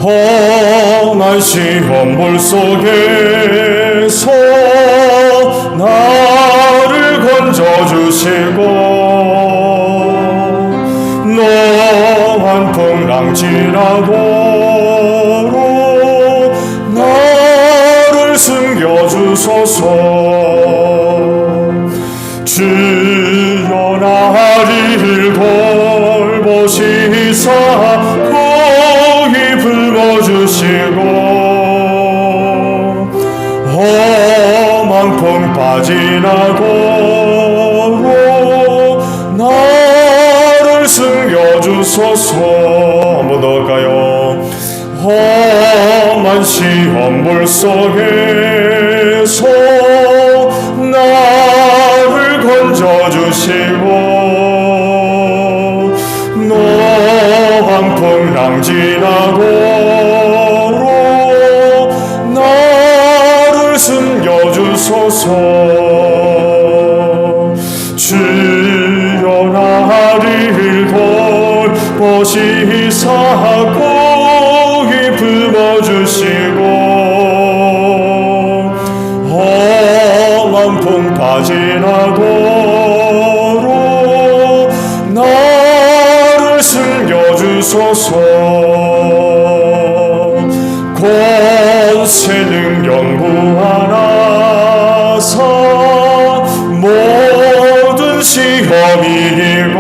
험한 시험불 속에서 나를 건져주시고 노한 풍랑 지나도록 나를 숨겨주소서. 주여 나를 돌보시사 주시고 험한 풍 빠지나도록 나를 숨겨주소서. 한 번 더 할까요? 험한 시험불 속에서 나를 건져주시고 노한 풍랑 지나도록 나를 숨겨주소서. 주여 나를 돌보시사 고기 품어주시고 험한 풍 빠지나도록 나를 숨겨주소서. 권세 능력 무한하사 모든 시험 이기고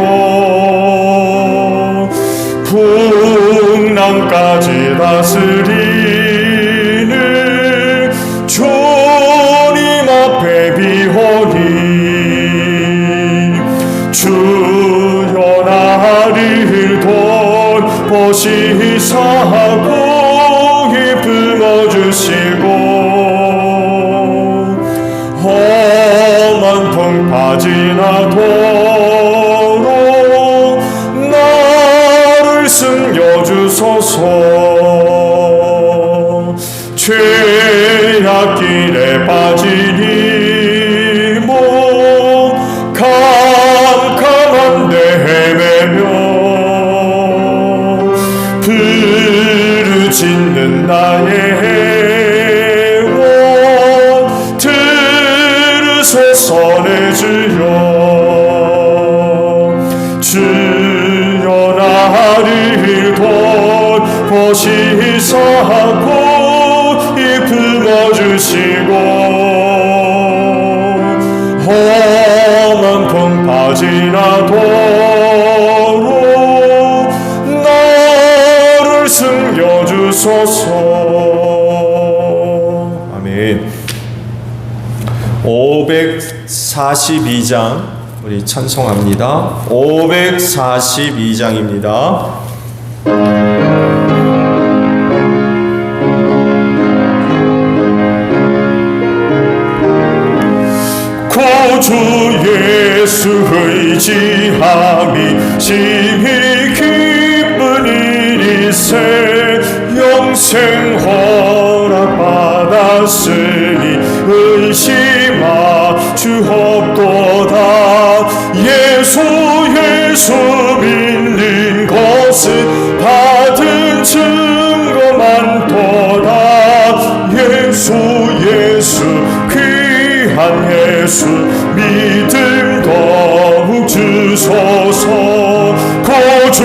풍랑까지 다스리는 주님 앞에 비호니 주여 나를 돌보시사 품어주시고 험한 풍 빠지나도록 나를 숨겨주소서. 죄악길에 빠지니 몸 캄캄한데 헤매며 부르짖는 나의 원 들으소서. 내 주여 주여 나를 돌보시사 고이 품어주시고 험한 풍 빠지나도록 나를 숨겨주소서. 아멘. 542장 우리 찬송합니다. 542장입니다. 구주 예수 의지함이 심히 기쁜 일이세 영생 허락받았으니 의심하 주옵도다. 예수 믿는 것은 받은 증거 많도다. 예수 귀한 예수 믿음 더욱 주소서. 구주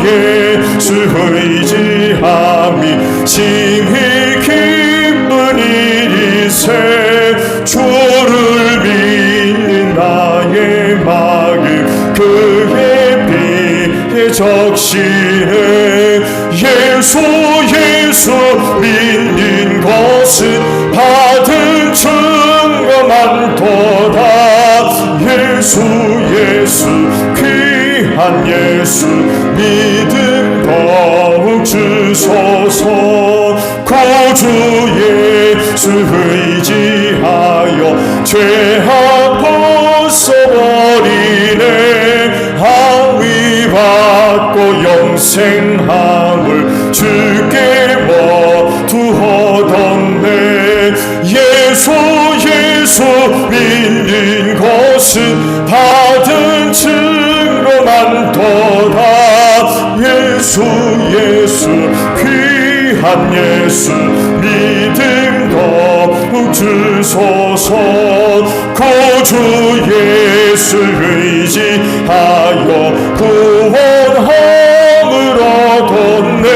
예수 의지함이 심히 기쁜 일이세 주를 믿는 나의 마음 그의 피에 적시네. 예수 믿는 것은 받은 증거 많도다. 예수 귀한 예수 믿음 더욱 주소서. 구주 예수 의지하여 죄악 벗어버리네. 항위 받고 영생함을 주께 모두 얻었네. 예수 것은 받은 증거 많도다. 예수 예수 귀한 예수 믿음 더욱 주소서. 구주 예수 의지하여 구원함을 얻었네.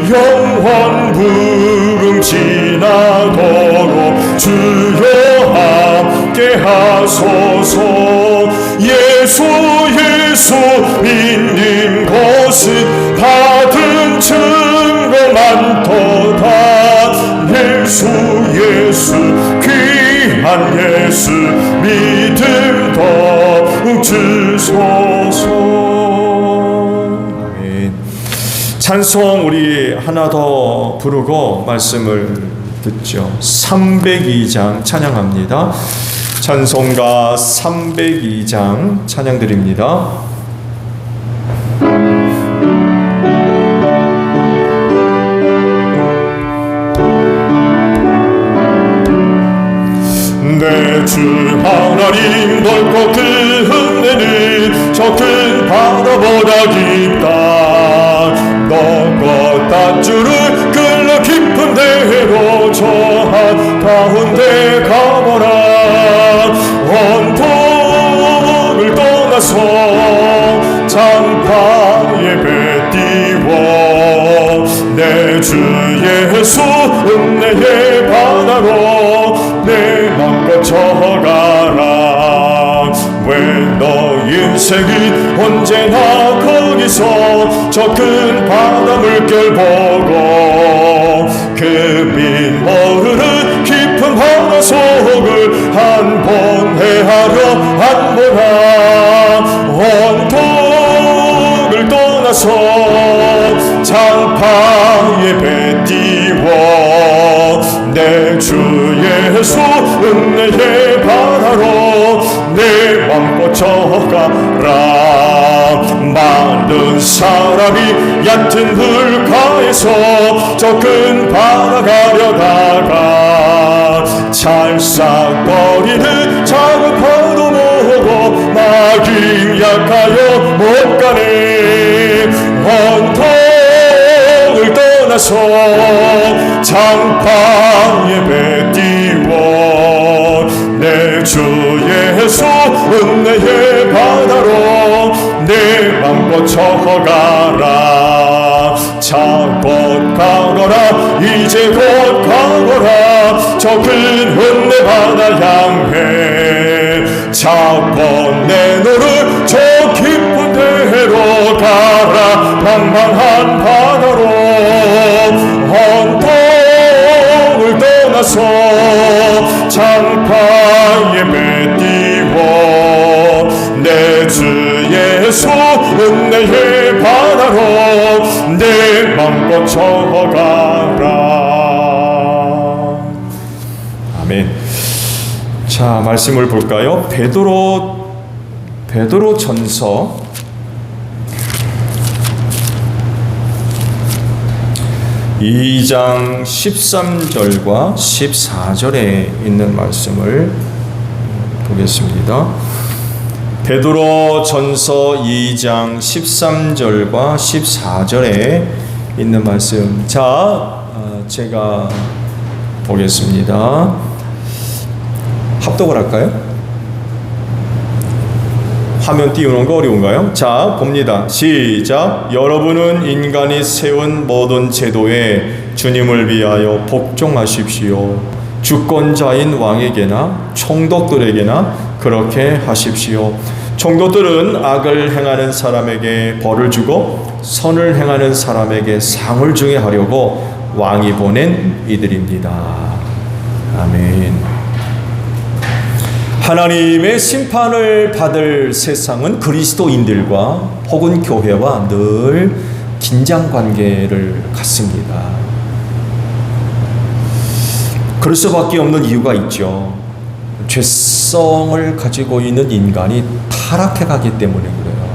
영원 부름 지나도록 주여 함께 하소서. 예수 예수 믿는 것은 받은 증거 많도다. 예수 예수 귀한 예수 믿음 더욱 주소서. 아멘. 찬송 우리 하나 더 부르고 말씀을 듣죠. 302장 찬양합니다. 찬송가 302장 찬양드립니다. 내 주 하나님 넓고 그 은혜는 저 큰 바다보다 깊다. 너것 닷줄을 끌러 깊은 데로 저 한가운데 가보라. 원통을 떠나서 장파에 배 띄워 내 주 예수 은혜의 바다로 내 맘껏 쳐가라. 왜 너 인생이 언제나 거기서 저 큰 바다 물결 보고 그 빈 모르는 깊은 바다 속을 한 번 헤아려 안 보나. 원통을 떠나서 장파에 배 띄워 내 주 예수 은혜의 바다로 내 맘껏 쳐가라. 많은 사람이 얕은 물가에서 저 큰 바다 가려다가 찰싹거리는 작은 파도 보고 나긴 약하여 못 가네. 원통을 떠나서 장파에 배 띄워 내 주 예수 은혜의 바다로 내 맘껏 쳐가라. 자 곧 가거라 이제 곧 가거라. 저 큰 은혜 바다 향해 자곧 내 너를 저 깊은 데로 가라. 방망한 바다로 원통을 떠나서 장파에 배 띄워 내 주 예수 은혜의 바다로 내 맘껏 쳐가라. 아멘. 자, 말씀을 볼까요? 베드로 전서 2장 13절과 14절에 있는 말씀을 보겠습니다. 베드로 전서 2장 13절과 14절에 있는 말씀. 자, 제가 보겠습니다. 합독을 할까요? 화면 띄우는 거 어려운가요? 자, 봅니다. 시작. 여러분은 인간이 세운 모든 제도에 주님을 위하여 복종하십시오. 주권자인 왕에게나 총독들에게나 그렇게 하십시오. 총독들은 악을 행하는 사람에게 벌을 주고 선을 행하는 사람에게 상을 주게 하려고 왕이 보낸 이들입니다. 아멘. 하나님의 심판을 받을 세상은 그리스도인들과 혹은 교회와 늘 긴장관계를 갖습니다. 그럴 수밖에 없는 이유가 있죠. 죄성을 가지고 있는 인간이 타락해가기 때문에 그래요.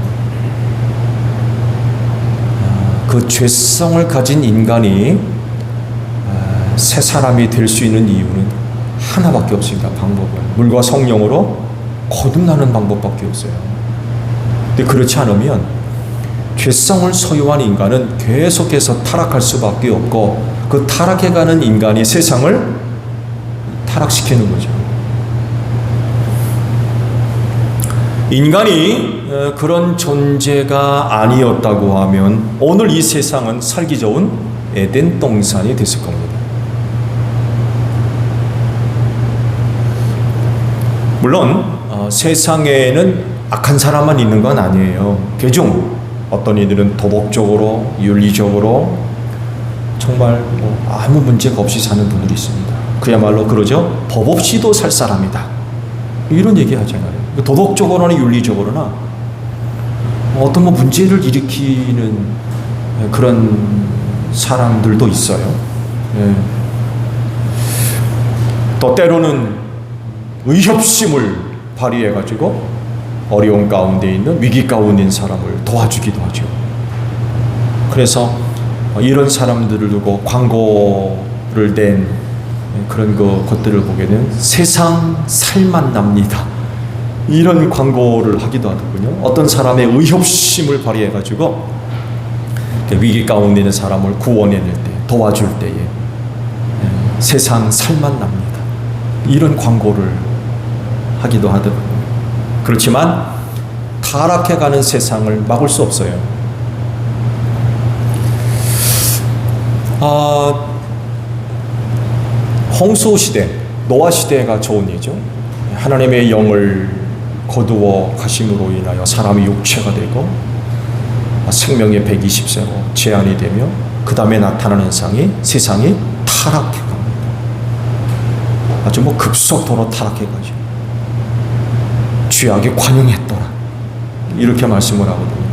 그 죄성을 가진 인간이 새 사람이 될 수 있는 이유는 하나밖에 없습니다. 방법은 물과 성령으로 거듭나는 방법밖에 없어요. 근데 그렇지 않으면 죄성을 소유한 인간은 계속해서 타락할 수밖에 없고, 그 타락해가는 인간이 세상을 타락시키는 거죠. 인간이 그런 존재가 아니었다고 하면 오늘 이 세상은 살기 좋은 에덴 동산이 됐을 겁니다. 물론 세상에는 악한 사람만 있는 건 아니에요. 그중 어떤 이들은 도덕적으로, 윤리적으로 정말 아무 문제가 없이 사는 분들이 있습니다. 그야말로 그러죠. 법 없이도 살 사람이다, 이런 얘기 하잖아요. 도덕적으로나 윤리적으로나 어떤 문제를 일으키는 그런 사람들도 있어요. 또 때로는 의협심을 발휘해가지고 어려운 가운데 있는, 위기 가운데 있는 사람을 도와주기도 하죠. 그래서 이런 사람들을 두고 광고를 낸 그런 것들을 보게 되면 세상 살만 납니다, 이런 광고를 하기도 하더군요. 어떤 사람의 의협심을 발휘해가지고 위기 가운데 있는 사람을 구원해낼 때, 도와줄 때에 세상 살만 납니다, 이런 광고를 하기도 하더군요. 그렇지만 타락해가는 세상을 막을 수 없어요. 홍수 시대, 노아 시대가 좋은 예죠. 하나님의 영을 거두어 가심으로 인하여 사람이 육체가 되고 생명의 120세로 제한이 되며, 그 다음에 나타나는 세상이 타락해갑니다. 아주 급속도로 타락해가죠. 죄악에 관용했더라, 이렇게 말씀을 하거든요.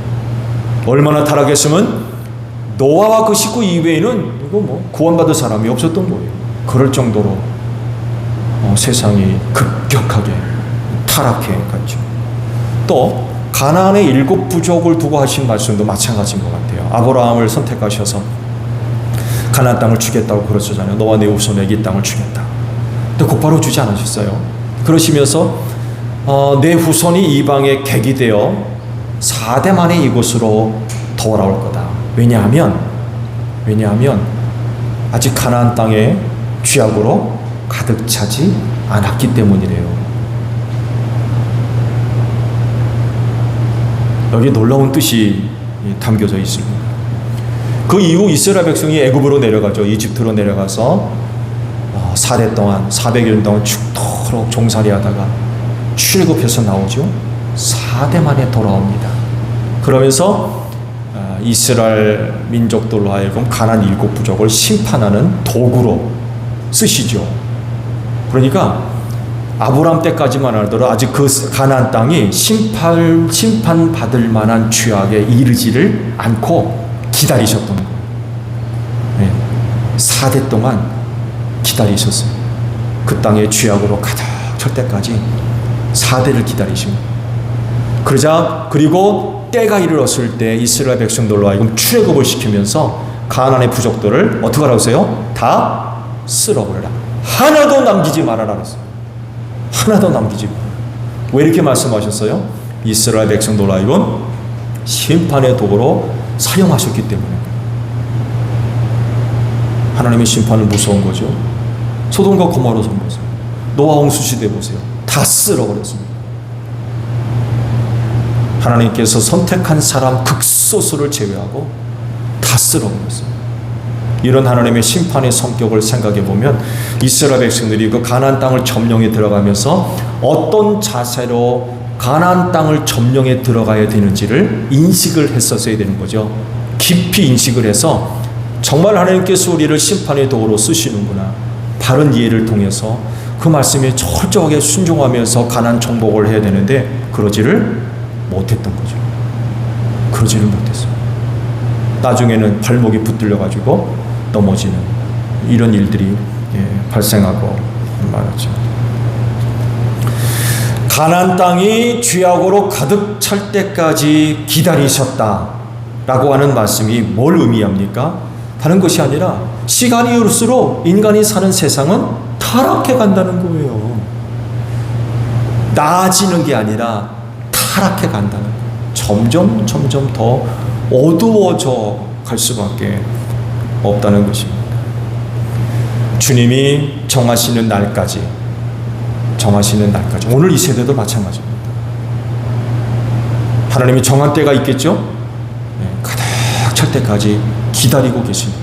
얼마나 타락했으면 노아와 그 식구 이외에는 구원받을 사람이 없었던 거예요. 그럴 정도로 세상이 급격하게 타락해 갔죠. 또 가나안의 7 부족을 두고 하신 말씀도 마찬가지인 것 같아요. 아브라함을 선택하셔서 가나안 땅을 주겠다고 그러셨잖아요. 너와 내 후손에게 이 땅을 주겠다. 근데 곧바로 주지 않으셨어요. 그러시면서 내 후손이 이방의 객이 되어 4대 만에 이곳으로 돌아올 거다. 왜냐하면 아직 가나안 땅에 죄악으로 가득 차지 않았기 때문이래요. 여기 놀라운 뜻이 담겨져 있습니다. 그 이후 이스라엘 백성이 애굽으로 내려가죠. 이집트로 내려가서 4대 동안 400일 동안 죽도록 종살이하다가 출애굽해서 나오죠. 4대 만에 돌아옵니다. 그러면서 이스라엘 민족들로 하여금 가나안 7 부족을 심판하는 도구로 쓰시죠. 그러니까 아브라함 때까지만 하더라도 아직 그 가나안 땅이 심판받을 만한 죄악에 이르지를 않고 기다리셨던 거예요. 네. 4대 동안 기다리셨어요. 그 땅에 죄악으로 가득 찰 때까지 4대를 기다리십니다. 그리고 때가 이르렀을 때 이스라엘 백성들로 하여금 출애굽을 시키면서 가나안의 부족들을 어떻게 하라고 했어요? 다 쓸어버려라. 하나도 남기지 말아라 그랬어요. 하나도 남기지 말아라. 왜 이렇게 말씀하셨어요? 이스라엘 백성들로 하여금 심판의 도구로 사용하셨기 때문에. 하나님의 심판은 무서운 거죠. 소돔과 고모라 보세요. 노아 홍수 시대 보세요. 다 쓸어버렸습니다. 하나님께서 선택한 사람 극소수를 제외하고 다 쓸어버렸어요. 이런 하나님의 심판의 성격을 생각해 보면 이스라엘 백성들이 그 가나안 땅을 점령해 들어가면서 어떤 자세로 가나안 땅을 점령해 들어가야 되는지를 인식을 했었어야 되는 거죠. 깊이 인식을 해서 정말 하나님께서 우리를 심판의 도구로 쓰시는구나, 바른 이해를 통해서 그 말씀에 철저하게 순종하면서 가나안 정복을 해야 되는데 그러지를 못했던 거죠. 그러지를 못했어요. 나중에는 발목이 붙들려가지고 넘어지는 이런 일들이 발생하고 말았죠. 가나안 땅이 죄악으로 가득 찰 때까지 기다리셨다라고 하는 말씀이 뭘 의미합니까? 다른 것이 아니라 시간이 흐를수록 인간이 사는 세상은 타락해 간다는 거예요. 나아지는 게 아니라 타락해 간다는 거예요. 점점 더 어두워져 갈 수밖에 없다는 것입니다. 주님이 정하시는 날까지 오늘 이 세대도 마찬가지입니다. 하나님이 정한 때가 있겠죠? 가득 찰 때까지 기다리고 계십니다.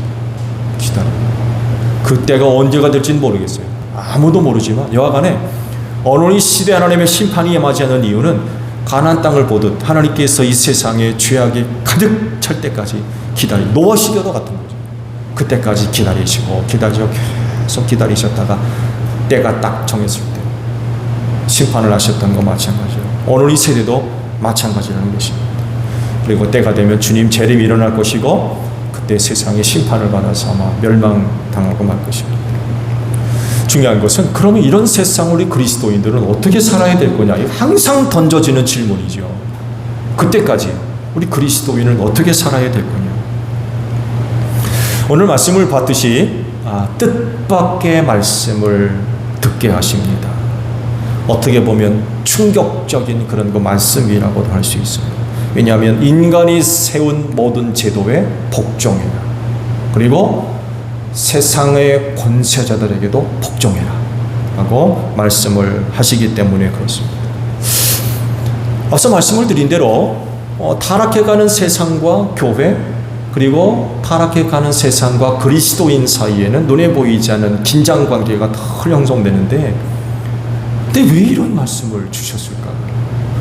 그 때가 언제가 될지는 모르겠어요. 아무도 모르지만 여하간에 오늘 이 시대 하나님의 심판이 임하지 않는 이유는 가나안 땅을 보듯 하나님께서 이 세상에 죄악이 가득 찰 때까지 노아 시대도 같은 거죠. 그때까지 계속 기다리셨다가 때가 딱 정했을 때 심판을 하셨던 거 마찬가지예요. 오늘 이 세대도 마찬가지라는 것입니다. 그리고 때가 되면 주님 재림이 일어날 것이고 그때 세상의 심판을 받아서 아마 멸망당하고 말 것입니다. 중요한 것은 그러면 이런 세상 우리 그리스도인들은 어떻게 살아야 될 거냐? 항상 던져지는 질문이죠. 그때까지 우리 그리스도인은 어떻게 살아야 될 거냐? 오늘 말씀을 봤듯이 뜻밖의 말씀을 듣게 하십니다. 어떻게 보면 충격적인 그런 그 말씀이라고도 할 수 있어요. 왜냐하면 인간이 세운 모든 제도에 복종해라. 그리고 세상의 권세자들에게도 복종해라 라고 말씀을 하시기 때문에 그렇습니다. 앞서 말씀을 드린 대로 타락해가는 세상과 교회 그리고 타락해가는 세상과 그리스도인 사이에는 눈에 보이지 않는 긴장관계가 덜 형성되는데 근데 왜 이런 말씀을 주셨을까?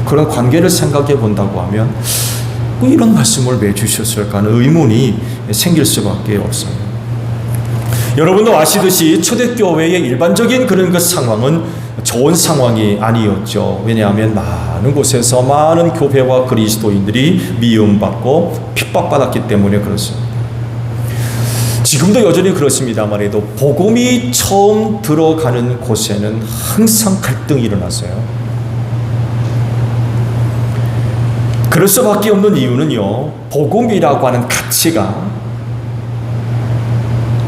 그런 관계를 생각해 본다고 하면 왜 이런 말씀을 왜 주셨을까 하는 의문이 생길 수밖에 없어요. 여러분도 아시듯이 초대교회의 일반적인 그런 그 상황은 좋은 상황이 아니었죠. 왜냐하면 많은 곳에서 많은 교회와 그리스도인들이 미움받고 핍박받았기 때문에 그렇습니다. 지금도 여전히 그렇습니다만 해도 복음이 처음 들어가는 곳에는 항상 갈등이 일어났어요. 그럴 수밖에 없는 이유는요, 복음이라고 하는 가치가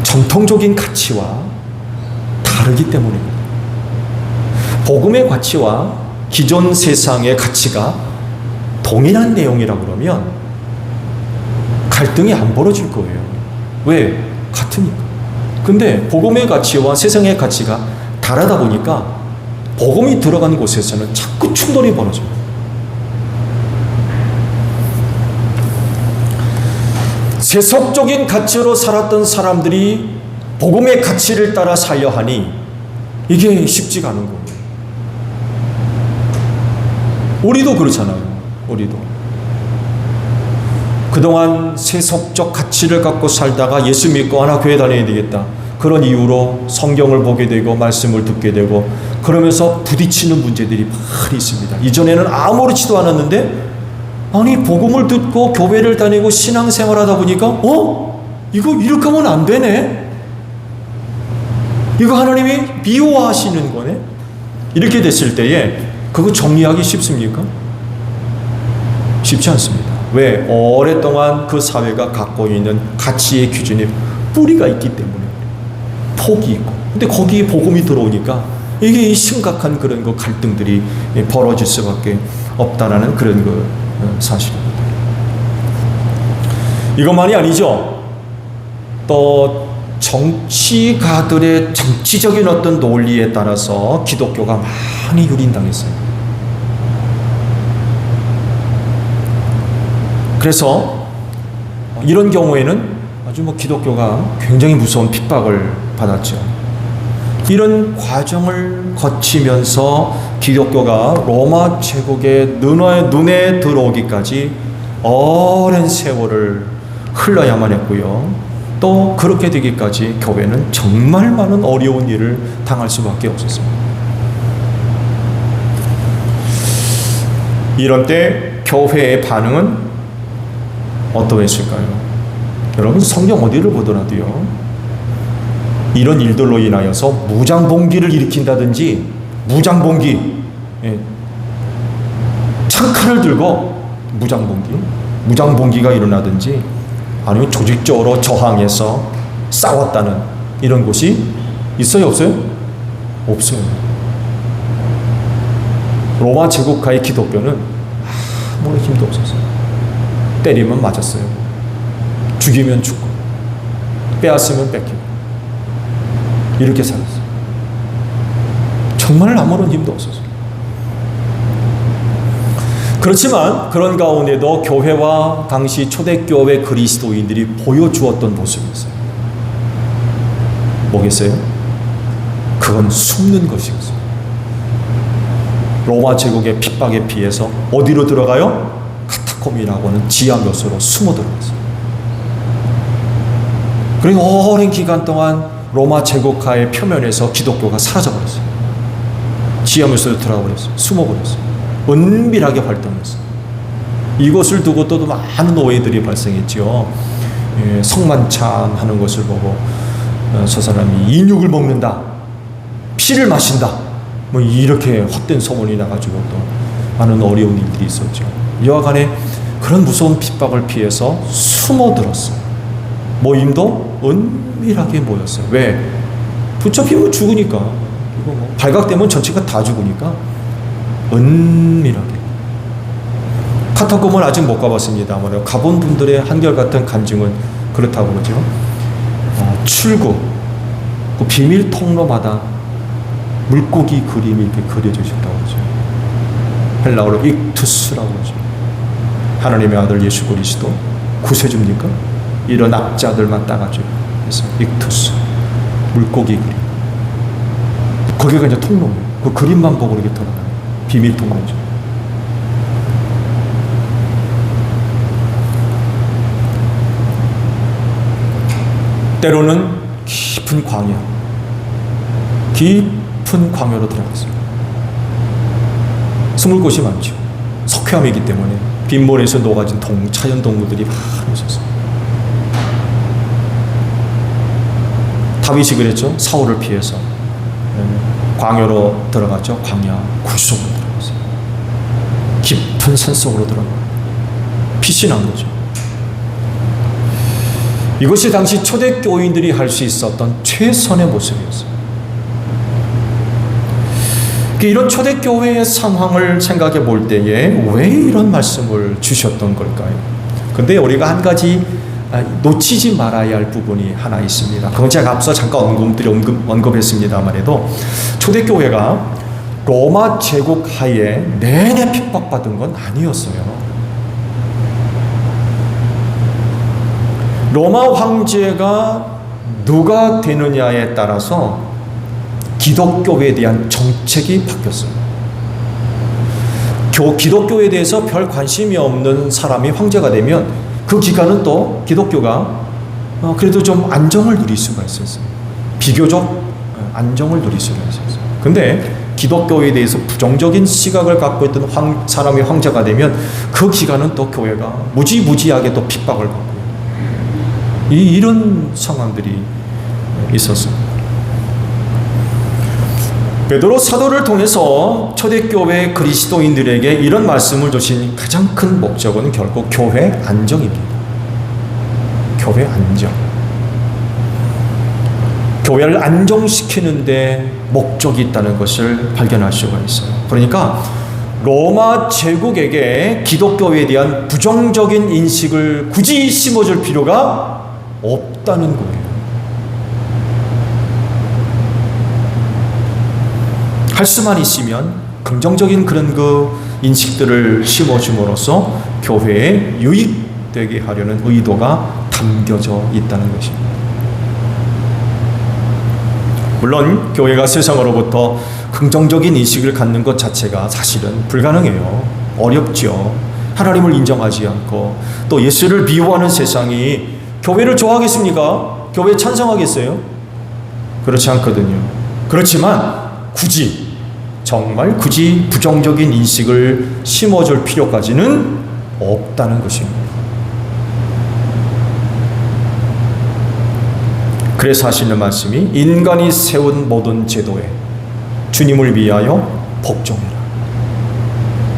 전통적인 가치와 다르기 때문입니다. 복음의 가치와 기존 세상의 가치가 동일한 내용이라고 그러면 갈등이 안 벌어질 거예요. 왜? 같으니까. 근데 복음의 가치와 세상의 가치가 다르다 보니까 복음이 들어간 곳에서는 자꾸 충돌이 벌어져요. 세속적인 가치로 살았던 사람들이 복음의 가치를 따라 살려 하니 이게 쉽지가 않은 거예요. 우리도 그렇잖아요. 우리도 그동안 세속적 가치를 갖고 살다가 예수 믿고 하나 교회 다녀야 되겠다. 그런 이유로 성경을 보게 되고 말씀을 듣게 되고 그러면서 부딪히는 문제들이 많이 있습니다. 이전에는 아무렇지도 않았는데 아니 복음을 듣고 교회를 다니고 신앙생활하다 보니까 이거 이렇게 하면 안 되네. 이거 하나님이 미워하시는 거네. 이렇게 됐을 때에 그거 정리하기 쉽습니까? 쉽지 않습니다. 왜? 오랫동안 그 사회가 갖고 있는 가치의 기준에 뿌리가 있기 때문에 폭이 있고 근데 거기에 복음이 들어오니까 이게 심각한 그런 그 갈등들이 벌어질 수밖에 없다라는 그런 그 사실입니다. 이것만이 아니죠. 또 정치가들의 정치적인 어떤 논리에 따라서 기독교가 많이 유린당했어요. 그래서 이런 경우에는 아주 기독교가 굉장히 무서운 핍박을 받았죠. 이런 과정을 거치면서 기독교가 로마 제국의 눈에 들어오기까지 오랜 세월을 흘러야만 했고요. 또 그렇게 되기까지 교회는 정말 많은 어려운 일을 당할 수밖에 없었습니다. 이런 때 교회의 반응은 어떠했을까요? 여러분 성경 어디를 보더라도요. 이런 일들로 인하여서 무장봉기를 일으킨다든지 무장봉기 창칼을 들고 무장봉기가 일어나든지 아니면 조직적으로 저항해서 싸웠다는 이런 곳이 있어요? 없어요? 없어요. 로마 제국하의 기독교는 아무런 힘도 없었어요. 때리면 맞았어요. 죽이면 죽고, 빼앗으면 뺏기고, 이렇게 살았어요. 정말 아무런 힘도 없었어요. 그렇지만 그런 가운데도 교회와 당시 초대교회 그리스도인들이 보여주었던 모습이 있어요. 뭐겠어요? 그건 숨는 것이었어요. 로마 제국의 핍박에 피해서 어디로 들어가요? 카타콤이라고 하는 지하 묘소로 숨어 들어갔어요. 그리고 오랜 기간 동안 로마 제국하의 표면에서 기독교가 사라져버렸어요. 지하 묘소로 들어가 버렸어요. 숨어버렸어요. 은밀하게 활동했어요. 이것을 두고 또 많은 오해들이 발생했죠. 성만찬 하는 것을 보고 저 사람이 인육을 먹는다, 피를 마신다, 뭐 이렇게 헛된 소문이 나가지고 또 많은 어려운 일들이 있었죠. 이와 간에 그런 무서운 핍박을 피해서 숨어들었어요. 모임도 은밀하게 모였어요. 왜? 붙잡히면 죽으니까. 이거 뭐 발각되면 전체가 다 죽으니까 은밀하게. 카타콤은 아직 못 가봤습니다만 가본 분들의 한결같은 간증은 그렇다고 그러죠. 출구, 그 비밀 통로마다 물고기 그림이 이렇게 그려져 있다고 그러죠. 헬라어로 익투스라고 그러죠. 하나님의 아들 예수 그리스도 구세주입니까? 이런 악자들만 따가지고 그래서 익투스, 물고기 그림. 거기가 이제 통로예요. 그 그림만 보고 이렇게 돌아가요. 비밀 통로죠. 때로는 깊은 광야로 들어갔어요. 숨을 곳이 많죠. 석회암이기 때문에 빗물에서 녹아진 자연 동물들이 많이 있었어요. 다윗이 그랬죠. 사울을 피해서 광야로 들어갔죠. 광야 굴속으로 들어갔어요. 깊은 산속으로 들어가요. 피신한 거죠. 이것이 당시 초대교인들이 할 수 있었던 최선의 모습이었어요. 이런 초대교회의 상황을 생각해 볼 때에 왜 이런 말씀을 주셨던 걸까요? 근데 우리가 한 가지 놓치지 말아야 할 부분이 하나 있습니다. 그건 제가 앞서 잠깐 언급했습니다만 해도 초대교회가 로마 제국 하에 내내 핍박받은 건 아니었어요. 로마 황제가 누가 되느냐에 따라서 기독교에 대한 정책이 바뀌었어요. 기독교에 대해서 별 관심이 없는 사람이 황제가 되면 그 기간은 또 기독교가 그래도 좀 안정을 누릴 수가 있었어요. 비교적 안정을 누릴 수가 있었어요. 근데 기독교에 대해서 부정적인 시각을 갖고 있던 사람이 황제가 되면 그 기간은 또 교회가 무지무지하게 또 핍박을 받고 이런 상황들이 있었습니다. 베드로 사도를 통해서 초대교회 그리스도인들에게 이런 말씀을 주신 가장 큰 목적은 결국 교회 안정입니다. 교회 안정. 교회를 안정시키는 데 목적이 있다는 것을 발견할 수가 있어요. 그러니까 로마 제국에게 기독교에 대한 부정적인 인식을 굳이 심어줄 필요가 없다는 거예요. 할 수만 있으면 긍정적인 그런 그 인식들을 심어줌으로써 교회에 유익되게 하려는 의도가 담겨져 있다는 것입니다. 물론 교회가 세상으로부터 긍정적인 인식을 갖는 것 자체가 사실은 불가능해요. 어렵죠. 하나님을 인정하지 않고 또 예수를 미워하는 세상이 교회를 좋아하겠습니까? 교회에 찬성하겠어요? 그렇지 않거든요. 그렇지만 정말 굳이 부정적인 인식을 심어줄 필요까지는 없다는 것입니다. 그래서 하시는 말씀이 인간이 세운 모든 제도에 주님을 위하여 복종해라.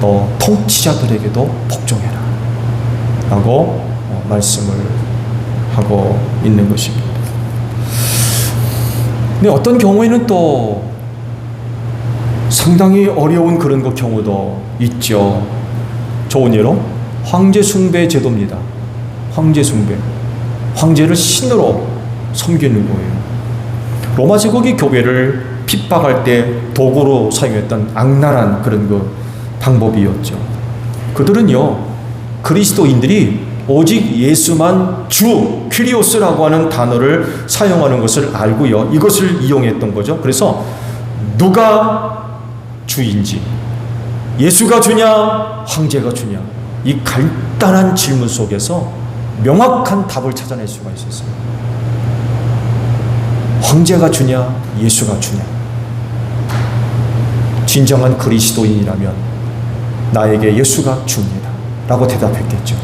또 통치자들에게도 복종해라. 라고 말씀을 하고 있는 것입니다. 근데 어떤 경우에는 또 상당히 어려운 그런 그 경우도 있죠. 좋은 예로 황제 숭배 제도입니다. 황제 숭배. 황제를 신으로 섬기는 거예요. 로마 제국이 교회를 핍박할 때 도구로 사용했던 악랄한 그런 그 방법이었죠. 그들은요, 그리스도인들이 오직 예수만 주, 퀴리오스라고 하는 단어를 사용하는 것을 알고요, 이것을 이용했던 거죠. 그래서 누가 주인지, 예수가 주냐, 황제가 주냐, 이 간단한 질문 속에서 명확한 답을 찾아낼 수가 있었어요. 황제가 주냐, 예수가 주냐. 진정한 그리스도인이라면 나에게 예수가 줍니다 라고 대답했겠죠.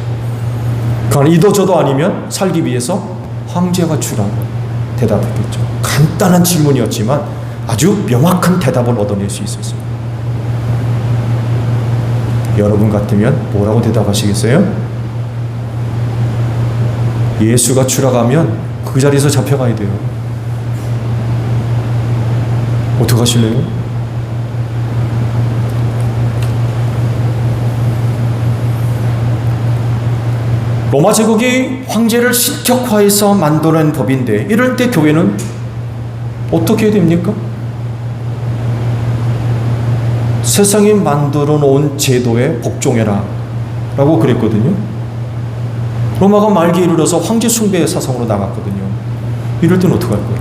그건 이도저도 아니면 살기 위해서 황제가 주라고 대답했겠죠. 간단한 질문이었지만 아주 명확한 대답을 얻어낼 수 있었어요. 여러분 같으면 뭐라고 대답하시겠어요? 예수가 주라고 하면 그 자리에서 잡혀가야 돼요. 어떻게 하실래요? 로마 제국이 황제를 신격화해서 만드는 법인데 이럴 때 교회는 어떻게 해야 됩니까? 세상이 만들어 놓은 제도에 복종해라 라고 그랬거든요. 로마가 말기에 이르러서 황제 숭배의 사상으로 나갔거든요. 이럴 때는 어떻게 할 거예요?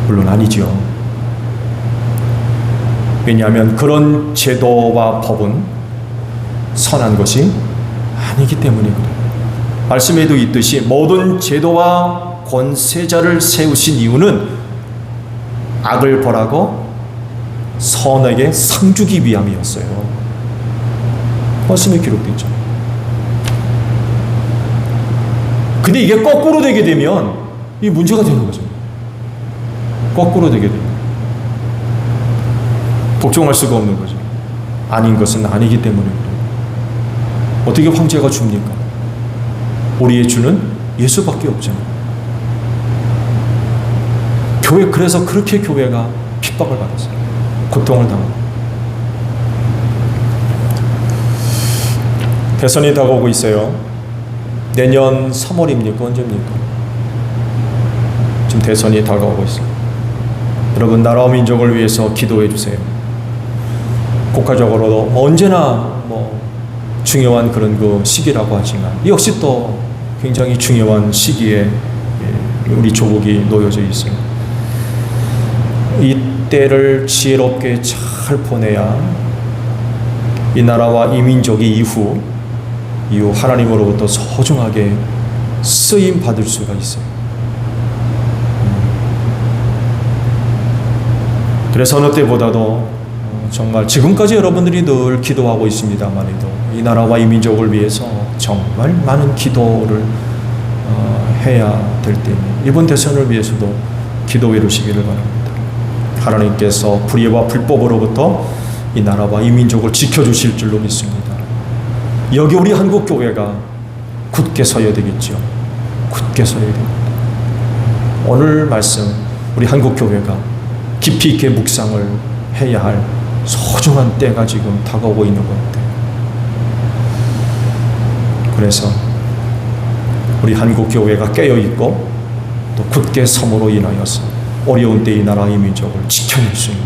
물론 아니죠. 왜냐하면 그런 제도와 법은 선한 것이 아니기 때문에 그래요. 말씀에도 있듯이 모든 제도와 권세자를 세우신 이유는 악을 벌하고 선에게 상 주기 위함이었어요. 말씀에 기록되어 있죠. 근데 이게 거꾸로 되게 되면 이 문제가 되는 거죠. 거꾸로 되게 됩니다. 복종할 수가 없는 거죠. 아닌 것은 아니기 때문에 그래요. 어떻게 황제가 줍니까? 우리의 주는 예수밖에 없잖아요. 교회, 그래서 그렇게 교회가 핍박을 받았어요. 고통을 당하고. 대선이 다가오고 있어요. 내년 3월입니까? 언제입니까? 지금 대선이 다가오고 있어요. 여러분, 나라와 민족을 위해서 기도해 주세요. 국가적으로도 언제나 중요한 그런 그 시기라고 하지만 역시 또 굉장히 중요한 시기에 우리 조국이 놓여져 있어요. 이때를 지혜롭게 잘 보내야 이 나라와 이 민족이 이후 하나님으로부터 소중하게 쓰임 받을 수가 있어요. 그래서 어느 때보다도 정말 지금까지 여러분들이 늘 기도하고 있습니다만에도 이 나라와 이 민족을 위해서 정말 많은 기도를 해야 될 때입니다. 이번 대선을 위해서도 기도해 주시기를 바랍니다. 하나님께서 불의와 불법으로부터 이 나라와 이 민족을 지켜주실 줄로 믿습니다. 여기 우리 한국교회가 굳게 서야 되겠죠. 굳게 서야 됩니다. 오늘 말씀 우리 한국교회가 깊이 있게 묵상을 해야 할 소중한 때가 지금 다가오고 있는 것 같아요. 그래서 우리 한국교회가 깨어있고 또 굳게 섬으로 인하여서 어려운 때 이 나라 이 민족을 지켜낼 수 있는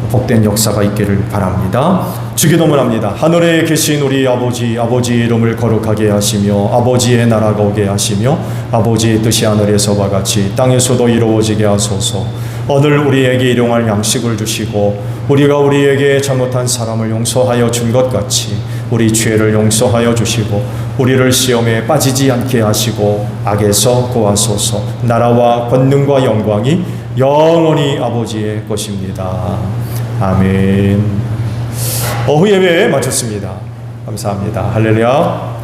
복된 역사가 있기를 바랍니다. 주기도문 합니다. 하늘에 계신 우리 아버지, 아버지의 이름을 거룩하게 하시며 아버지의 나라가 오게 하시며 아버지의 뜻이 하늘에서와 같이 땅에서도 이루어지게 하소서. 오늘 우리에게 일용할 양식을 주시고 우리가 우리에게 잘못한 사람을 용서하여 준 것 같이 우리 죄를 용서하여 주시고 우리를 시험에 빠지지 않게 하시고 악에서 구하소서. 나라와 권능과 영광이 영원히 아버지의 것입니다. 아멘. 오후 예배 마쳤습니다. 감사합니다. 할렐루야.